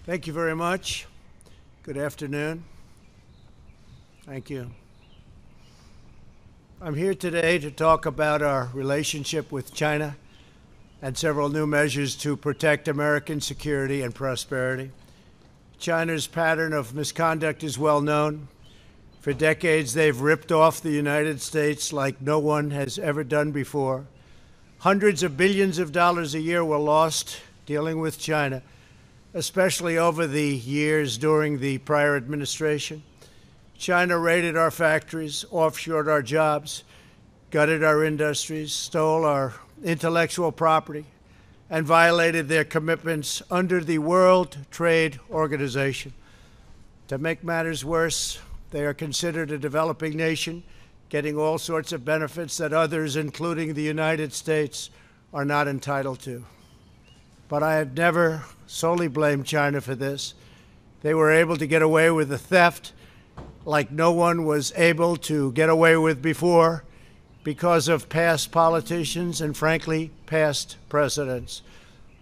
Thank you very much. Good afternoon. Thank you. I'm here today to talk about our relationship with China and several new measures to protect American security and prosperity. China's pattern of misconduct is well known. For decades, they've ripped off the United States like no one has ever done before. Hundreds of billions of dollars a year were lost dealing with China, especially over the years during the prior administration. China raided our factories, offshored our jobs, gutted our industries, stole our intellectual property, and violated their commitments under the World Trade Organization. To make matters worse, they are considered a developing nation, getting all sorts of benefits that others, including the United States, are not entitled to. But I have never solely blamed China for this. They were able to get away with the theft like no one was able to get away with before because of past politicians and, frankly, past presidents.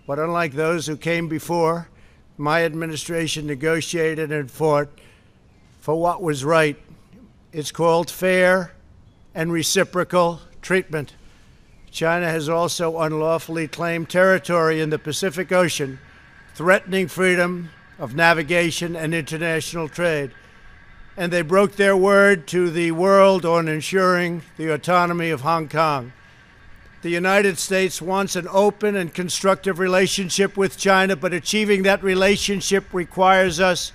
But unlike those who came before, my administration negotiated and fought for what was right. It's called fair and reciprocal treatment. China has also unlawfully claimed territory in the Pacific Ocean, threatening freedom of navigation and international trade. And they broke their word to the world on ensuring the autonomy of Hong Kong. The United States wants an open and constructive relationship with China, but achieving that relationship requires us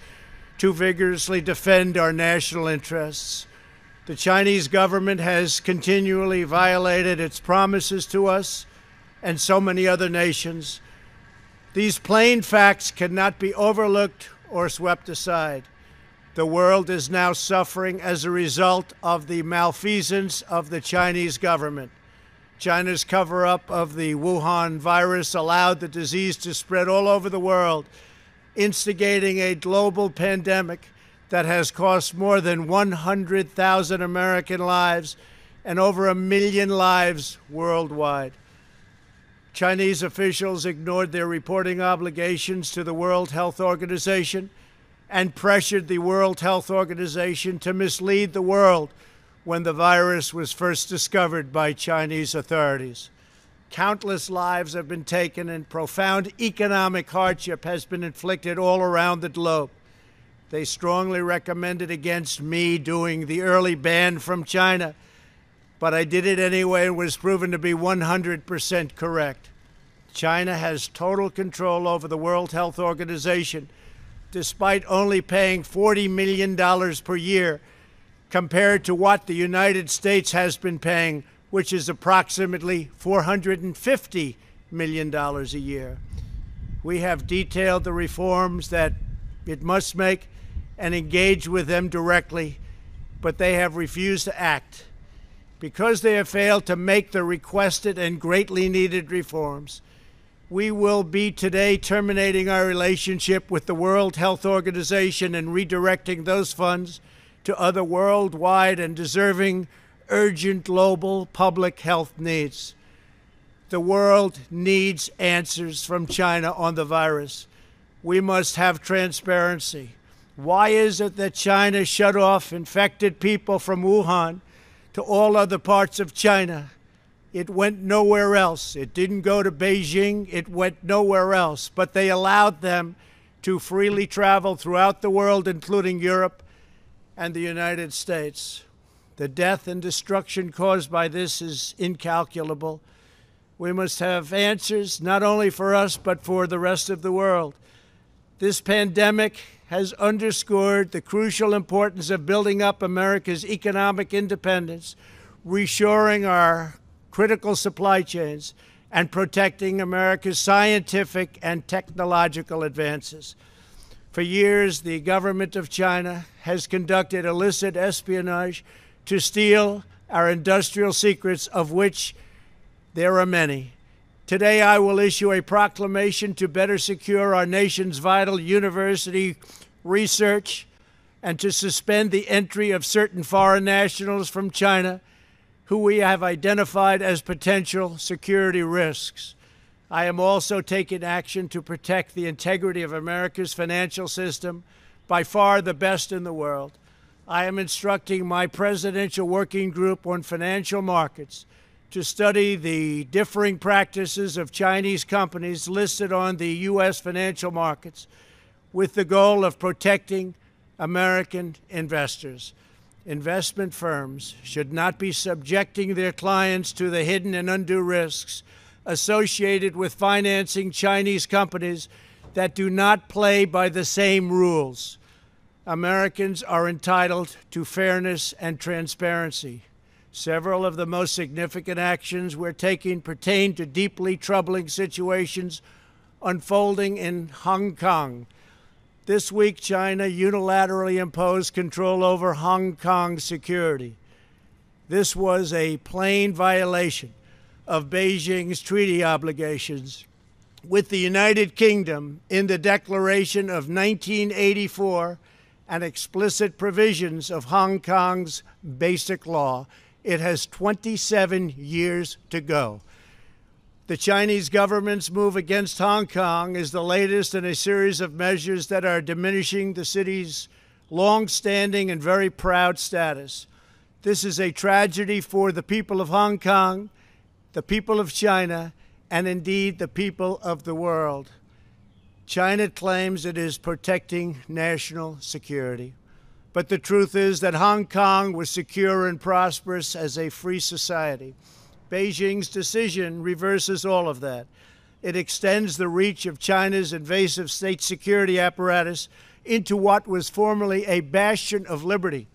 to vigorously defend our national interests. The Chinese government has continually violated its promises to us and so many other nations. These plain facts cannot be overlooked or swept aside. The world is now suffering as a result of the malfeasance of the Chinese government. China's cover-up of the Wuhan virus allowed the disease to spread all over the world, instigating a global pandemic that has cost more than 100,000 American lives and over 1 million lives worldwide. Chinese officials ignored their reporting obligations to the World Health Organization and pressured the World Health Organization to mislead the world when the virus was first discovered by Chinese authorities. Countless lives have been taken and profound economic hardship has been inflicted all around the globe. They strongly recommended against me doing the early ban from China, but I did it anyway and was proven to be 100% correct. China has total control over the World Health Organization, despite only paying $40 million per year compared to what the United States has been paying, which is approximately $450 million a year. We have detailed the reforms that it must make and engage with them directly, but they have refused to act. Because they have failed to make the requested and greatly needed reforms, we will be today terminating our relationship with the World Health Organization and redirecting those funds to other worldwide and deserving urgent global public health needs. The world needs answers from China on the virus. We must have transparency. Why is it that China shut off infected people from Wuhan to all other parts of China? It went nowhere else. It didn't go to Beijing. It went nowhere else. But they allowed them to freely travel throughout the world, including Europe and the United States. The death and destruction caused by this is incalculable. We must have answers, not only for us, but for the rest of the world. This pandemic has underscored the crucial importance of building up America's economic independence, reshoring our critical supply chains, and protecting America's scientific and technological advances. For years, the government of China has conducted illicit espionage to steal our industrial secrets, of which there are many. Today, I will issue a proclamation to better secure our nation's vital university research and to suspend the entry of certain foreign nationals from China who we have identified as potential security risks. I am also taking action to protect the integrity of America's financial system, by far the best in the world. I am instructing my Presidential Working Group on Financial Markets to study the differing practices of Chinese companies listed on the U.S. financial markets with the goal of protecting American investors. Investment firms should not be subjecting their clients to the hidden and undue risks associated with financing Chinese companies that do not play by the same rules. Americans are entitled to fairness and transparency. Several of the most significant actions we're taking pertain to deeply troubling situations unfolding in Hong Kong. This week, China unilaterally imposed control over Hong Kong's security. This was a plain violation of Beijing's treaty obligations with the United Kingdom in the Declaration of 1984 and explicit provisions of Hong Kong's Basic Law. It has 27 years to go. The Chinese government's move against Hong Kong is the latest in a series of measures that are diminishing the city's long-standing and very proud status. This is a tragedy for the people of Hong Kong, the people of China, and indeed the people of the world. China claims it is protecting national security. But the truth is that Hong Kong was secure and prosperous as a free society. Beijing's decision reverses all of that. It extends the reach of China's invasive state security apparatus into what was formerly a bastion of liberty.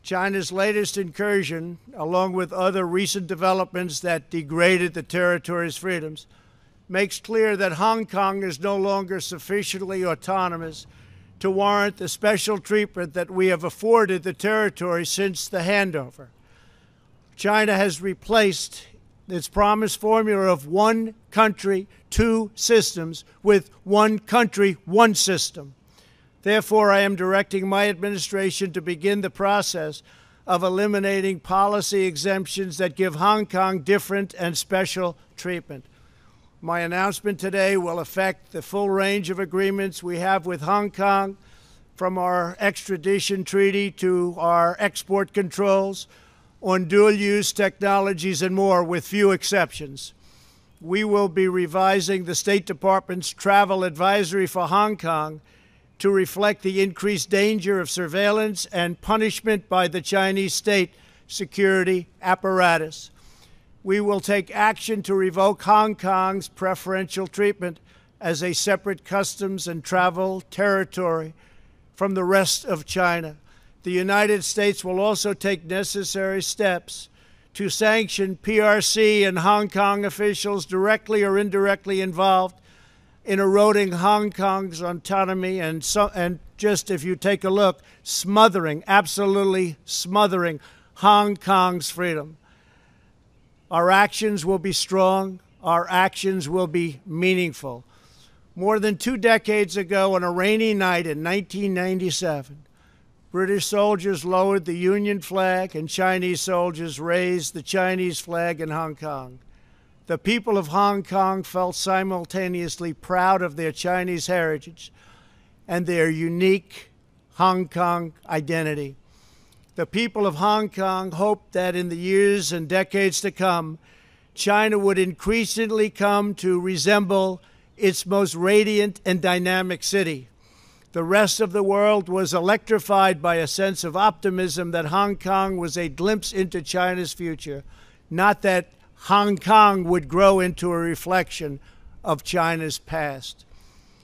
China's latest incursion, along with other recent developments that degraded the territory's freedoms, makes clear that Hong Kong is no longer sufficiently autonomous to warrant the special treatment that we have afforded the territory since the handover. China has replaced its promised formula of one country, two systems with one country, one system. Therefore, I am directing my administration to begin the process of eliminating policy exemptions that give Hong Kong different and special treatment. My announcement today will affect the full range of agreements we have with Hong Kong, from our extradition treaty to our export controls on dual-use technologies and more, with few exceptions. We will be revising the State Department's travel advisory for Hong Kong to reflect the increased danger of surveillance and punishment by the Chinese state security apparatus. We will take action to revoke Hong Kong's preferential treatment as a separate customs and travel territory from the rest of China. The United States will also take necessary steps to sanction PRC and Hong Kong officials directly or indirectly involved in eroding Hong Kong's autonomy and just, if you take a look, absolutely smothering Hong Kong's freedom. Our actions will be strong. Our actions will be meaningful. More than 2 decades ago, on a rainy night in 1997, British soldiers lowered the Union flag and Chinese soldiers raised the Chinese flag in Hong Kong. The people of Hong Kong felt simultaneously proud of their Chinese heritage and their unique Hong Kong identity. The people of Hong Kong hoped that in the years and decades to come, China would increasingly come to resemble its most radiant and dynamic city. The rest of the world was electrified by a sense of optimism that Hong Kong was a glimpse into China's future, not that Hong Kong would grow into a reflection of China's past.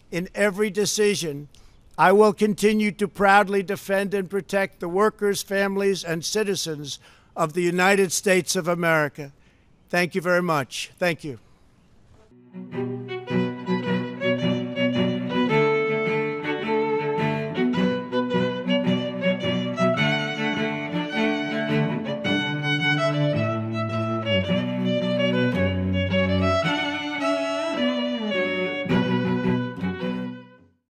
In every decision, I will continue to proudly defend and protect the workers, families, and citizens of the United States of America. Thank you very much. Thank you.